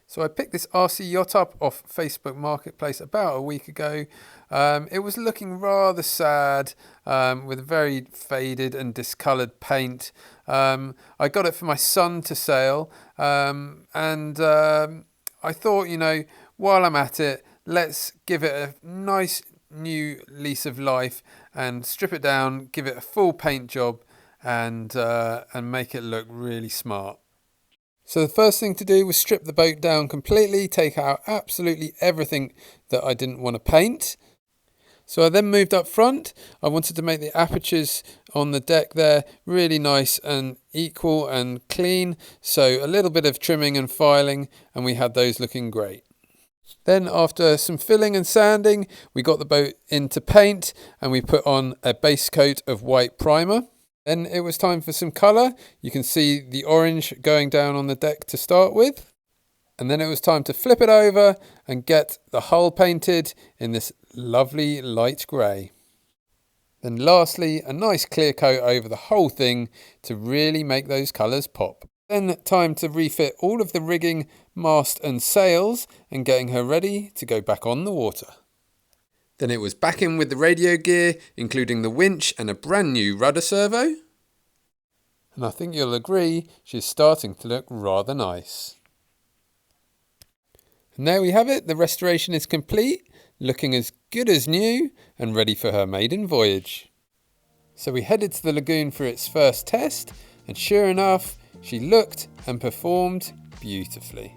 So I picked this RC yacht up off Facebook Marketplace about a week ago. It was looking rather sad, with very faded and discoloured paint. I got it for my son to sail, and I thought, you know, while I'm at it, let's give it a nice new lease of life and strip it down, give it a full paint job, and make it look really smart. So the first thing to do was strip the boat down completely, take out absolutely everything that I didn't want to paint. So I then moved up front. I wanted to make the apertures on the deck there really nice and equal and clean. So a little bit of trimming and filing, and we had those looking great. Then after some filling and sanding, we got the boat into paint and we put on a base coat of white primer. Then it was time for some colour. You can see the orange going down on the deck to start with. And then it was time to flip it over and get the hull painted in this lovely light grey. Then lastly, a nice clear coat over the whole thing to really make those colours pop. Then time to refit all of the rigging, mast and sails and getting her ready to go back on the water. Then it was back in with the radio gear, including the winch and a brand new rudder servo. And I think you'll agree, she's starting to look rather nice. And there we have it, the restoration is complete, looking as good as new and ready for her maiden voyage. So we headed to the lagoon for its first test, and sure enough, she looked and performed beautifully.